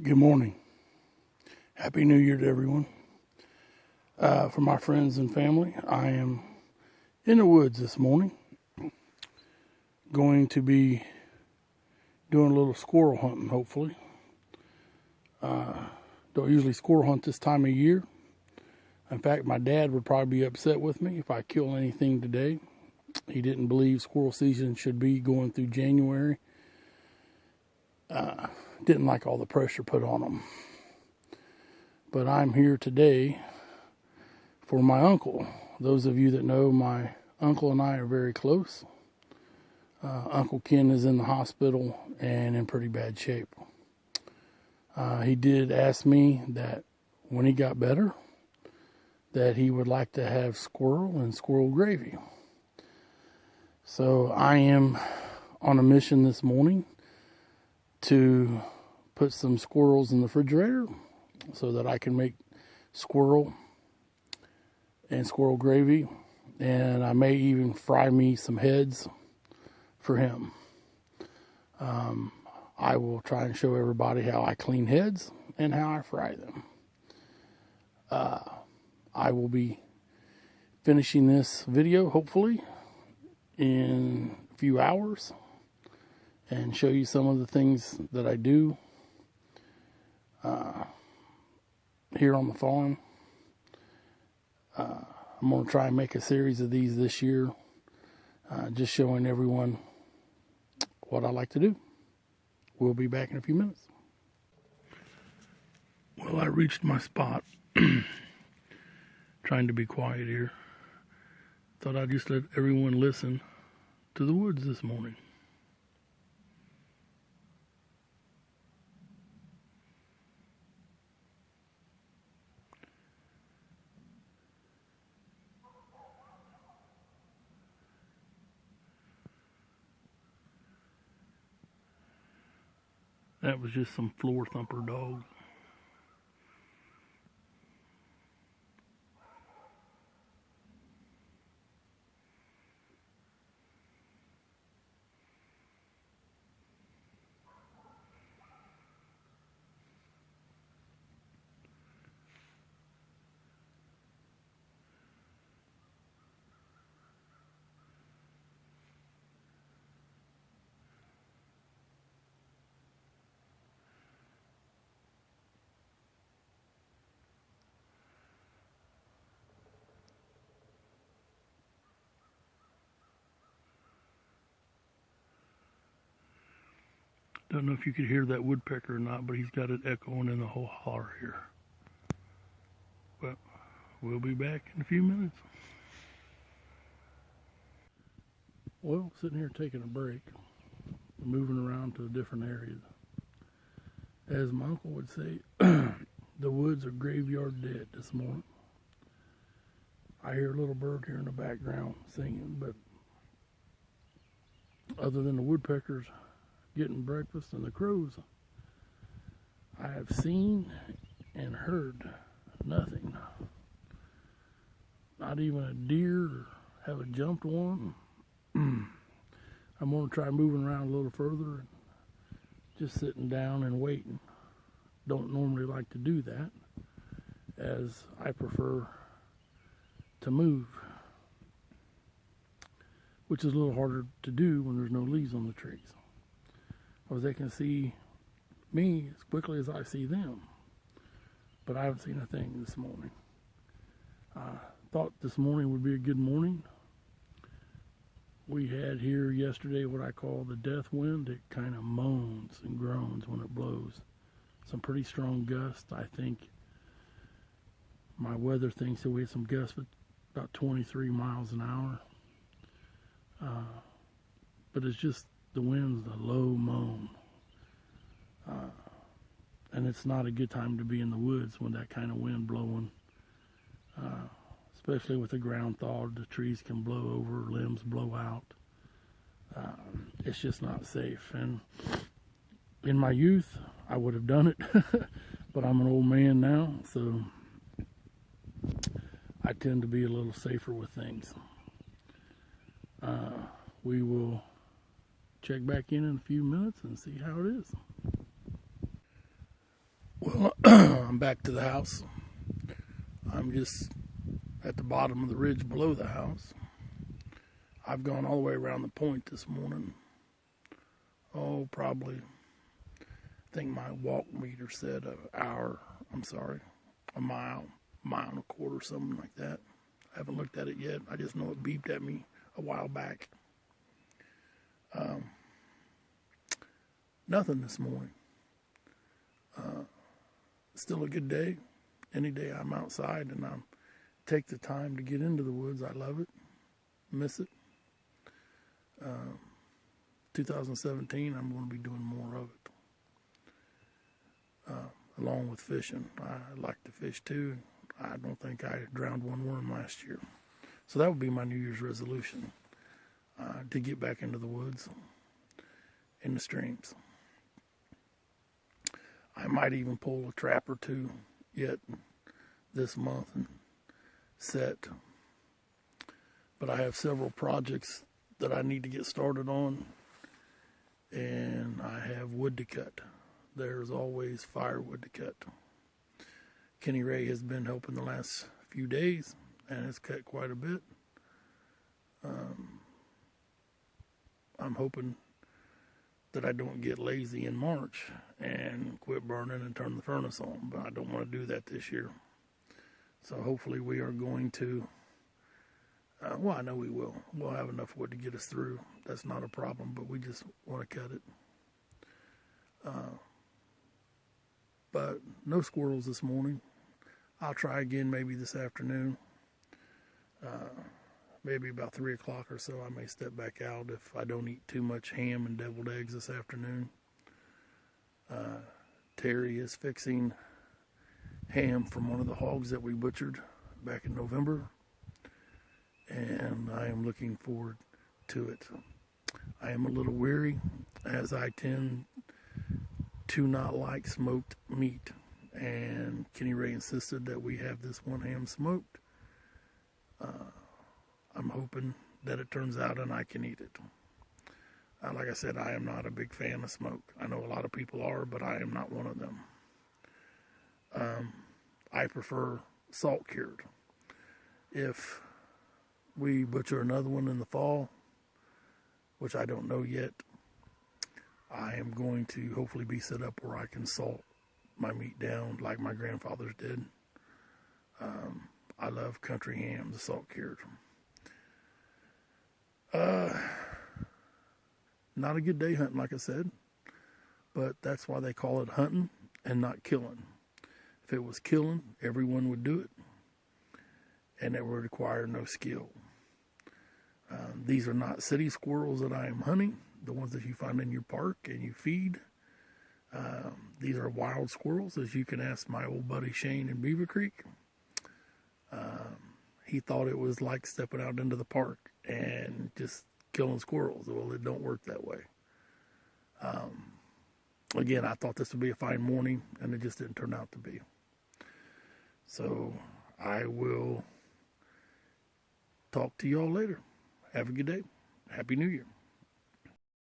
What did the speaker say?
Good morning. Happy New Year to everyone. For my friends and family, I am in the woods this morning. Going to be doing a little squirrel hunting, hopefully. Don't usually squirrel hunt this time of year. In fact, my dad would probably be upset with me if I kill anything today. He didn't believe squirrel season should be going through January. Didn't like all the pressure put on him. But I'm here today for my uncle. Those of you that know, my uncle and I are very close. Uncle Ken is in the hospital and in pretty bad shape. He did ask me that when he got better, that he would like to have squirrel and squirrel gravy. So I am on a mission this morning to put some squirrels in the refrigerator so that I can make squirrel and squirrel gravy, and I may even fry me some heads for him. I will try and show everybody how I clean heads and how I fry them. I will be finishing this video hopefully in a few hours and show you some of the things that I do here on the farm. I'm going to try and make a series of these this year, just showing everyone what I like to do. We'll be back in a few minutes. Well, I reached my spot. Trying to be quiet here. Thought I'd just let everyone listen to the woods this morning. That was just some floor thumper dogs. Don't know if you could hear that woodpecker or not, but he's got it echoing in the whole holler here. But we'll be back in a few minutes. Well, sitting here taking a break, moving around to different areas. As my uncle would say, the woods are graveyard dead this morning. I hear a little bird here in the background singing, but other than the woodpeckers getting breakfast and the crows, I have seen and heard nothing. Not even a deer or haven't jumped one. I'm going to try moving around a little further and just sitting down and waiting. Don't normally like to do that, as I prefer to move, which is a little harder to do when there's no leaves on the trees, because they can see me as quickly as I see them. But I haven't seen a thing this morning. Thought this morning would be a good morning. We had here yesterday what I call the death wind. It kind of moans and groans when it blows. Some pretty strong gusts. I think my weather thinks that we had some gusts of about 23 miles an hour. But it's just the wind's a low moan. And it's not a good time to be in the woods when that kind of wind blowing. Especially with the ground thawed, the trees can blow over, limbs blow out. It's just not safe. And in my youth, I would have done it, but I'm an old man now, so I tend to be a little safer with things. We will check back in a few minutes and see how it is. Well, I'm back to the house. I'm just at the bottom of the ridge below the house. I've gone all the way around the point this morning. Oh, probably, I think my walk meter said a mile and a quarter, something like that. I haven't looked at it yet. I just know it beeped at me a while back. Nothing this morning. Still a good day. Any day I'm outside and I take the time to get into the woods, I love it. Miss it. 2017, I'm going to be doing more of it. Along with fishing. I like to fish too. I don't think I drowned one worm last year. So that would be my New Year's resolution, to get back into the woods, in the streams. I might even pull a trap or two yet this month and set. But I have several projects that I need to get started on, and I have wood to cut. There's always firewood to cut. Kenny Ray has been helping the last few days and has cut quite a bit. I'm hoping that I don't get lazy in March and quit burning and turn the furnace on, but I don't want to do that this year. So hopefully we are going to, well, I know we will. We'll have enough wood to get us through. That's not a problem, but we just want to cut it. But no squirrels this morning. I'll try again maybe this afternoon. Maybe about 3 o'clock or so I may step back out if I don't eat too much ham and deviled eggs this afternoon. Terry is fixing ham from one of the hogs that we butchered back in November, and I am looking forward to it. I am a little weary, as I tend to not like smoked meat, and Kenny Ray insisted that we have this one ham smoked. I'm hoping that it turns out and I can eat it. Like I said, I am not a big fan of smoke. I know a lot of people are, but I am not one of them. I prefer salt cured. If we butcher another one in the fall, which I don't know yet, I am going to hopefully be set up where I can salt my meat down like my grandfathers did. I love country ham, the salt cured. Not a good day hunting, like I said, but that's why they call it hunting and not killing. If it was killing, everyone would do it, and it would require no skill. These are not city squirrels that I am hunting, the ones that you find in your park and you feed. These are wild squirrels, as you can ask my old buddy Shane in Beaver Creek. He thought it was like stepping out into the park and just killing squirrels. Well, it don't work that way. Again, I thought this would be a fine morning, and it just didn't turn out to be. So I will talk to y'all later. Have a good day. Happy New Year.